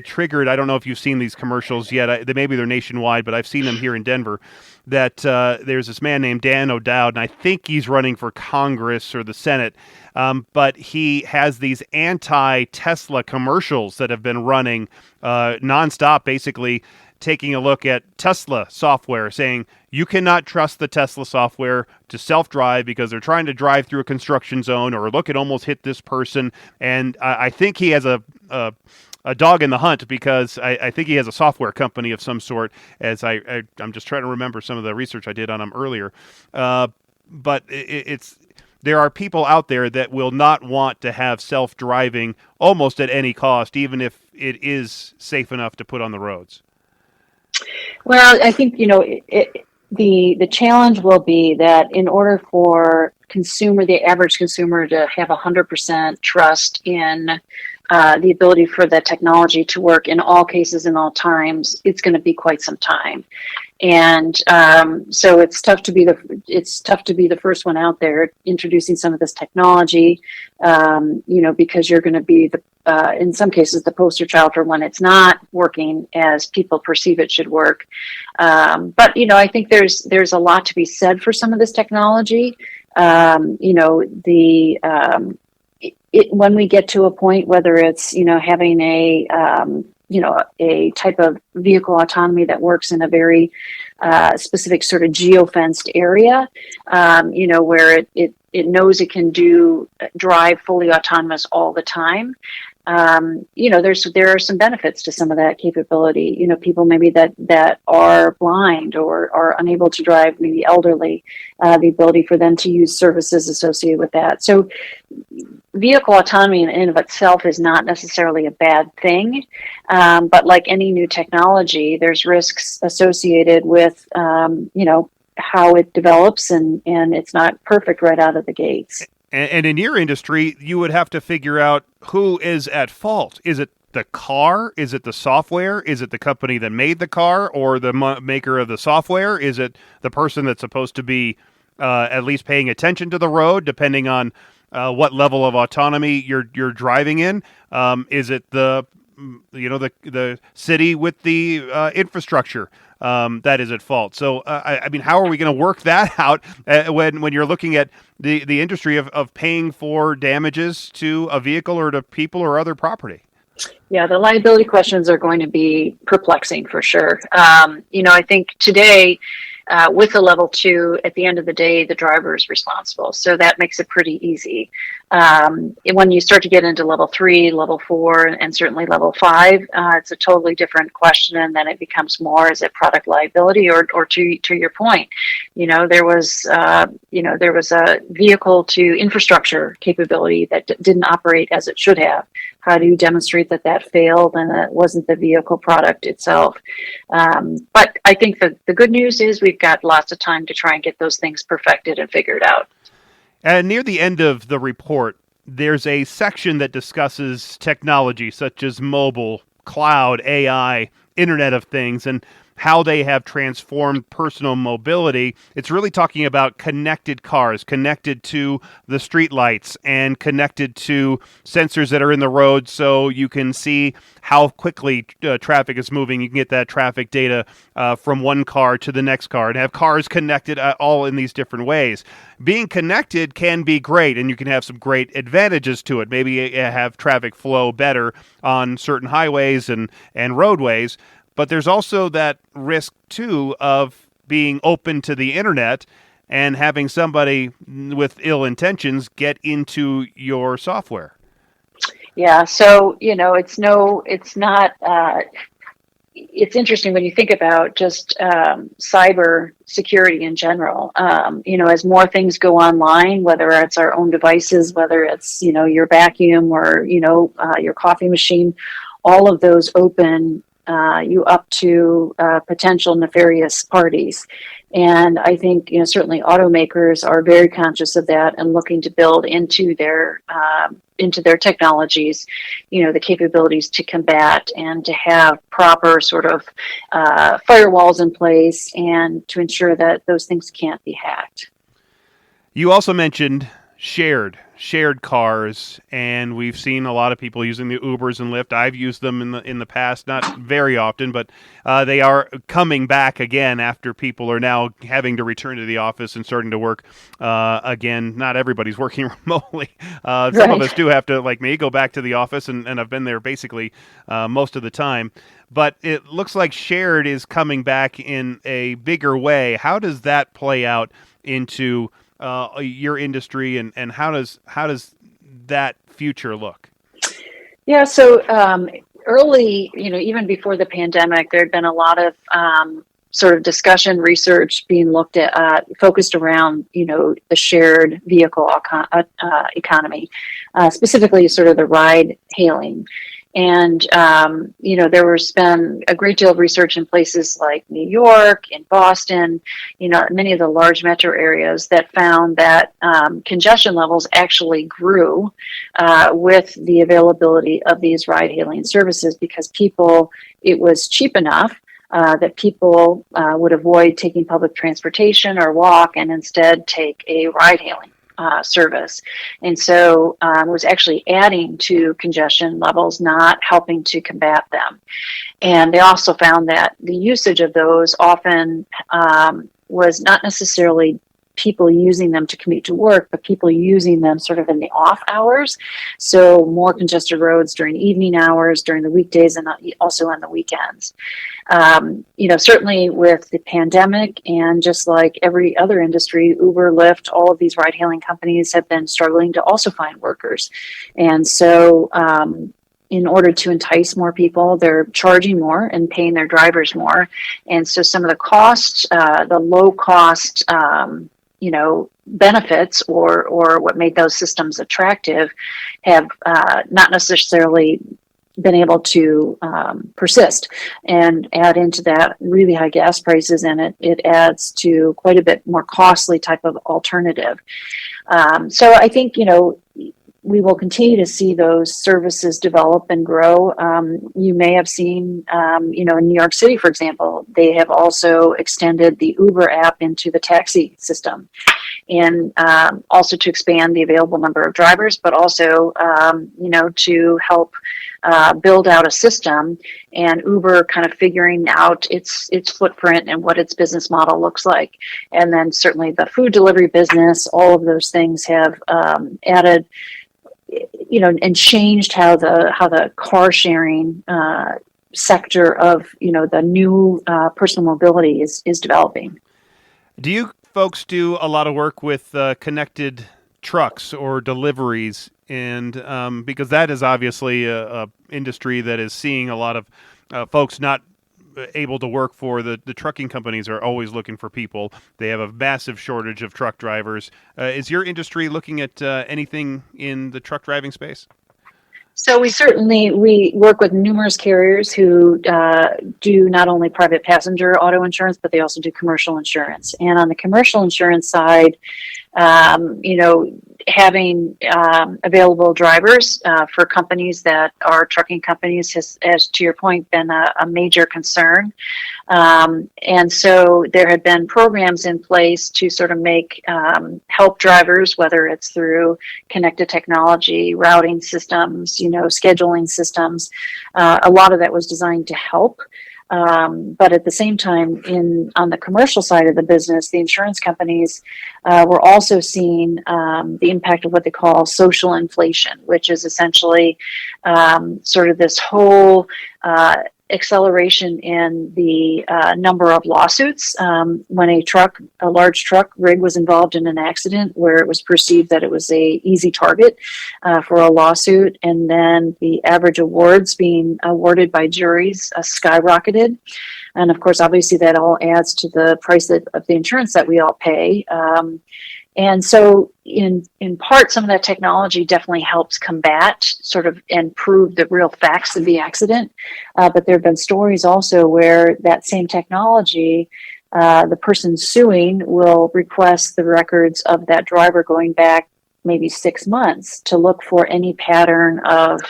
triggered, I don't know if you've seen these commercials yet, maybe they're nationwide, but I've seen them here in Denver, that there's this man named Dan O'Dowd, and I think he's running for Congress or the Senate, but he has these anti-Tesla commercials that have been running nonstop, basically taking a look at Tesla software, saying you cannot trust the Tesla software to self-drive because they're trying to drive through a construction zone, or look, it almost hit this person. And I think he has a dog in the hunt, because I think he has a software company of some sort, as I'm just trying to remember some of the research I did on him earlier. But there are people out there that will not want to have self-driving almost at any cost, even if it is safe enough to put on the roads. Well, I think, the challenge will be that in order for the average consumer to have 100% trust in the ability for the technology to work in all cases and all times, it's going to be quite some time. And so it's tough to be the first one out there introducing some of this technology, because you're going to be in some cases the poster child for when it's not working as people perceive it should work. But I think there's a lot to be said for some of this technology. When we get to a point, whether it's having a type of vehicle autonomy that works in a very specific sort of geofenced area, where it knows it can drive fully autonomous all the time. There are some benefits to some of that capability. People maybe that are blind or are unable to drive, maybe elderly, the ability for them to use services associated with that. So vehicle autonomy in and of itself is not necessarily a bad thing. But like any new technology, there's risks associated with, how it develops, and it's not perfect right out of the gates. And in your industry, you would have to figure out who is at fault. Is it the car? Is it the software? Is it the company that made the car, or the maker of the software? Is it the person that's supposed to be at least paying attention to the road, depending on what level of autonomy you're driving in? Is it the city with the infrastructure that is at fault? So, how are we going to work that out when you're looking at the industry of paying for damages to a vehicle or to people or other property? Yeah, the liability questions are going to be perplexing for sure. I think today, With the level 2, at the end of the day, the driver is responsible. So that makes it pretty easy. When you start to get into level 3, level 4, and certainly level 5, it's a totally different question, and then it becomes more, is it product liability, or to your point, there was a vehicle to infrastructure capability that didn't operate as it should have. How do you demonstrate that failed and that it wasn't the vehicle product itself? But I think the good news is we've got lots of time to try and get those things perfected and figured out. And near the end of the report, there's a section that discusses technology such as mobile, cloud, AI, Internet of Things, and how they have transformed personal mobility. It's really talking about connected cars, connected to the streetlights, and connected to sensors that are in the road, so you can see how quickly traffic is moving. You can get that traffic data from one car to the next car, and have cars connected all in these different ways. Being connected can be great, and you can have some great advantages to it. Maybe have traffic flow better on certain highways and roadways. But there's also that risk, too, of being open to the internet and having somebody with ill intentions get into your software. Yeah, so, it's interesting when you think about just cyber security in general. As more things go online, whether it's our own devices, whether it's, your vacuum or, your coffee machine, all of those open you up to potential nefarious parties. And I think, certainly automakers are very conscious of that and looking to build into their technologies, the capabilities to combat and to have proper sort of firewalls in place and to ensure that those things can't be hacked. You also mentioned shared cars, and we've seen a lot of people using the Ubers and Lyft. I've used them in the past, not very often, but they are coming back again after people are now having to return to the office and starting to work again. Not everybody's working remotely. Some of us do have to, like me, go back to the office, and I've been there basically most of the time. But it looks like shared is coming back in a bigger way. How does that play out into your industry, and how does that future look? Yeah, so early, even before the pandemic, there had been a lot of sort of discussion, research being looked at, focused around, the shared vehicle economy, specifically sort of the ride hailing. And, there was been a great deal of research in places like New York, in Boston, many of the large metro areas that found that congestion levels actually grew with the availability of these ride-hailing services because it was cheap enough that people would avoid taking public transportation or walk and instead take a ride-hailing service. And so it was actually adding to congestion levels, not helping to combat them. And they also found that the usage of those often was not necessarily people using them to commute to work, but people using them sort of in the off hours. So more congested roads during evening hours, during the weekdays, and also on the weekends. Certainly with the pandemic and just like every other industry, Uber, Lyft, all of these ride-hailing companies have been struggling to also find workers. And so in order to entice more people, they're charging more and paying their drivers more. And so some of the costs, the low cost, benefits or what made those systems attractive have not necessarily been able to persist, and add into that really high gas prices, and it adds to quite a bit more costly type of alternative. So I think, we will continue to see those services develop and grow. You may have seen, in New York City, for example, they have also extended the Uber app into the taxi system, and also to expand the available number of drivers, but also, to help build out a system, and Uber kind of figuring out its footprint and what its business model looks like. And then certainly the food delivery business, all of those things have added, and changed how the car sharing sector of, the new personal mobility is developing. Do you folks do a lot of work with connected trucks or deliveries? And because that is obviously a industry that is seeing a lot of folks not able to work for. The trucking companies are always looking for people. They have a massive shortage of truck drivers. Is your industry looking at anything in the truck driving space? So we work with numerous carriers who do not only private passenger auto insurance, but they also do commercial insurance. And on the commercial insurance side, having available drivers for companies that are trucking companies has, as to your point, been a major concern. And so there have been programs in place to sort of make help drivers, whether it's through connected technology, routing systems, scheduling systems. A lot of that was designed to help. But at the same time, on the commercial side of the business, the insurance companies were also seeing the impact of what they call social inflation, which is essentially sort of this whole acceleration in the number of lawsuits when a large truck rig was involved in an accident where it was perceived that it was a easy target for a lawsuit, and then the average awards being awarded by juries skyrocketed. And of course, obviously that all adds to the price of the insurance that we all pay. And so in part, some of that technology definitely helps combat sort of and prove the real facts of the accident. But there have been stories also where that same technology, the person suing will request the records of that driver going back maybe 6 months to look for any pattern of,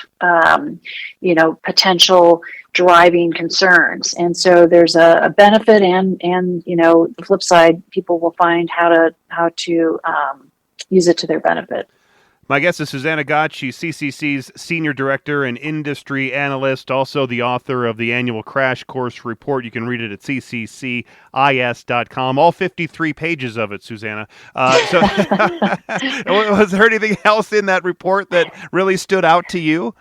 potential driving concerns. And so there's a benefit and the flip side, people will find how to use it to their benefit. My guest is Susanna Gotsch. She's CCC's Senior Director and Industry Analyst, also the author of the annual Crash Course Report. You can read it at cccis.com. All 53 pages of it, Susanna. So, was there anything else in that report that really stood out to you?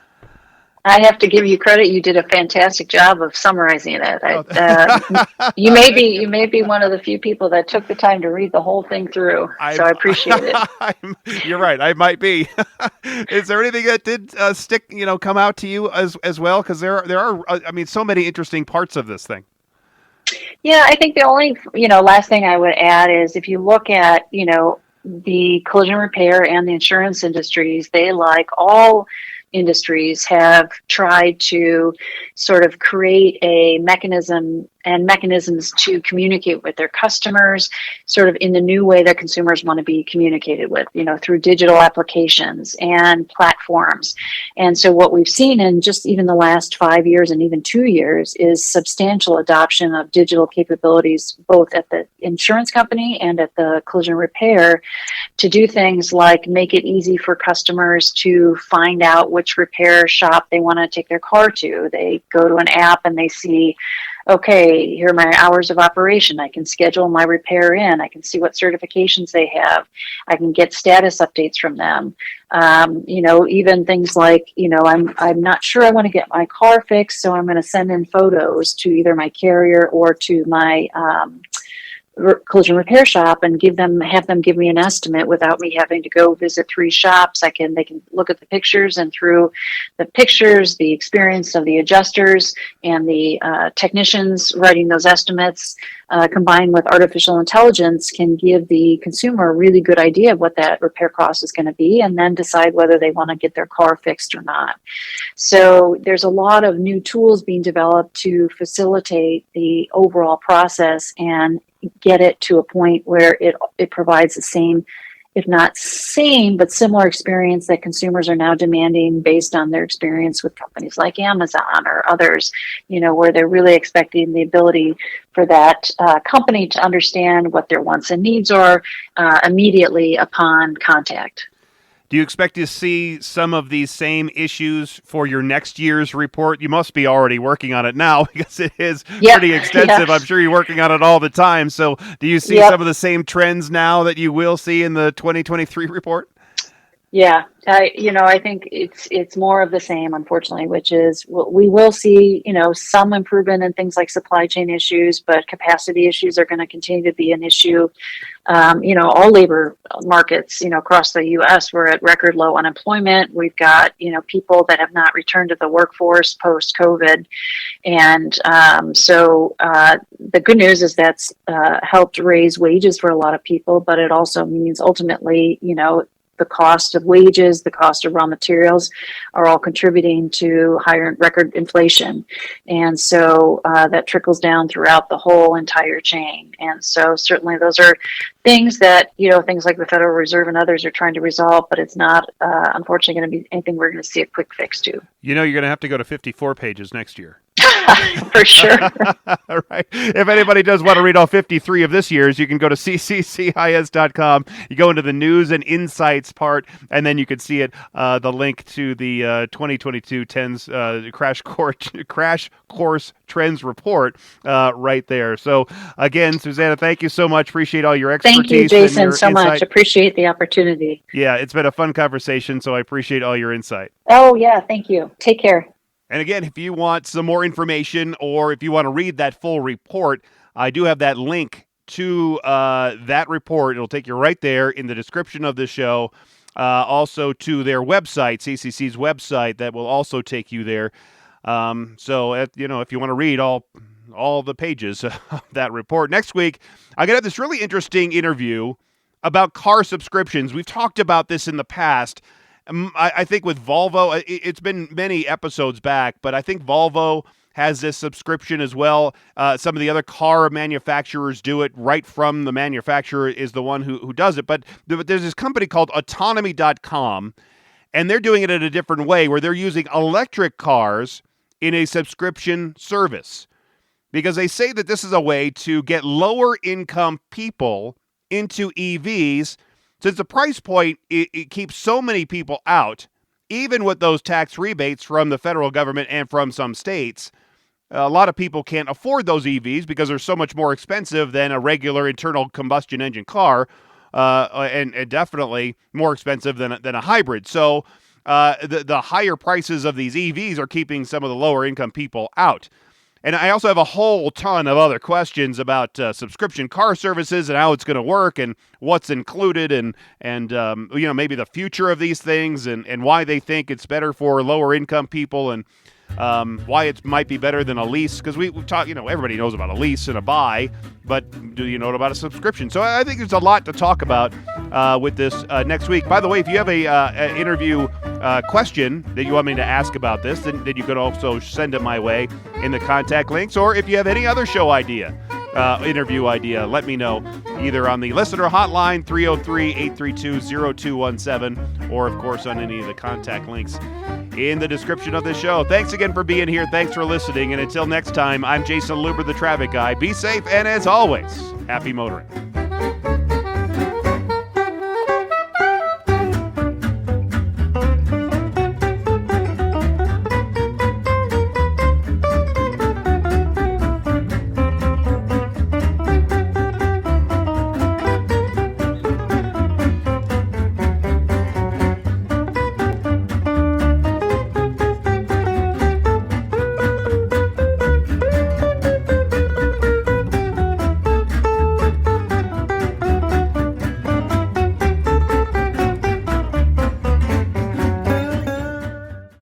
I have to give you credit. You did a fantastic job of summarizing it. You may be one of the few people that took the time to read the whole thing through. So I appreciate it. You're right. I might be. Is there anything that did come out to you as well? Because there are, so many interesting parts of this thing. Yeah, I think the only, last thing I would add is if you look at, the collision repair and the insurance industries, they, like all industries, have tried to sort of create a mechanisms to communicate with their customers sort of in the new way that consumers want to be communicated with, through digital applications and platforms. And so what we've seen in just even the last 5 years and even 2 years is substantial adoption of digital capabilities, both at the insurance company and at the collision repair, to do things like make it easy for customers to find out which repair shop they want to take their car to. They go to an app and they see, okay, here are my hours of operation. I can schedule my repair in. I can see what certifications they have. I can get status updates from them. Even things like, I'm not sure I want to get my car fixed, so I'm going to send in photos to either my carrier or to my collision repair shop and have them give me an estimate without me having to go visit 3 shops. They can look at the pictures, and through the pictures, the experience of the adjusters and the technicians writing those estimates, combined with artificial intelligence, can give the consumer a really good idea of what that repair cost is going to be, and then decide whether they want to get their car fixed or not. So there's a lot of new tools being developed to facilitate the overall process and get it to a point where it provides the same, if not same, but similar experience that consumers are now demanding based on their experience with companies like Amazon or others, where they're really expecting the ability for that company to understand what their wants and needs are immediately upon contact. Do you expect to see some of these same issues for your next year's report? You must be already working on it now because it is pretty extensive. I'm sure you're working on it all the time. So do you see some of the same trends now that you will see in the 2023 report? Yeah, I think it's more of the same, unfortunately, which is we will see, some improvement in things like supply chain issues, but capacity issues are going to continue to be an issue. All labor markets, across the U.S., we're at record low unemployment. We've got, people that have not returned to the workforce post-COVID. And so the good news is that's helped raise wages for a lot of people, but it also means ultimately, the cost of wages, the cost of raw materials are all contributing to higher record inflation. And so that trickles down throughout the whole entire chain. And so certainly those are things that, things like the Federal Reserve and others are trying to resolve, but it's not, unfortunately, going to be anything we're going to see a quick fix to. You're going to have to go to 54 pages next year. For sure. All right. If anybody does want to read all 53 of this year's, you can go to cccis.com. You go into the news and insights part, and then you can see it. The link to the 2022 TENS crash course trends report right there. So again, Susanna, thank you so much. Appreciate all your expertise. Thank you, Jason, so insight. much. Appreciate the opportunity. Yeah, it's been a fun conversation, so I appreciate all your insight. Oh, yeah. Thank you. Take care. And again, if you want some more information or if you want to read that full report, I do have that link to that report. It'll take you right there in the description of the show. Also to their website, CCC's website, that will also take you there. So, if you want to read all the pages of that report. Next week, I'm going to have this really interesting interview about car subscriptions. We've talked about this in the past. I think with Volvo, it's been many episodes back, but I think Volvo has this subscription as well. Some of the other car manufacturers do it right from the manufacturer is the one who does it. But there's this company called autonomy.com, and they're doing it in a different way where they're using electric cars in a subscription service because they say that this is a way to get lower income people into EVs. Since the price point, it keeps so many people out, even with those tax rebates from the federal government and from some states, a lot of people can't afford those EVs because they're so much more expensive than a regular internal combustion engine car, and definitely more expensive than a hybrid. So the higher prices of these EVs are keeping some of the lower income people out. And I also have a whole ton of other questions about subscription car services and how it's going to work and what's included and maybe the future of these things and why they think it's better for lower income people and why it might be better than a lease. Because we've talked, everybody knows about a lease and a buy, but do you know about a subscription? So I think there's a lot to talk about with this next week. By the way, if you have an interview question that you want me to ask about this, then you could also send it my way in the contact links. Or if you have any other show idea, interview idea, let me know either on the listener hotline 303-832-0217 or of course on any of the contact links in the description of this show. Thanks again for being here. Thanks for listening. And until next time, I'm Jason Luber, the traffic guy. Be safe and as always, happy motoring.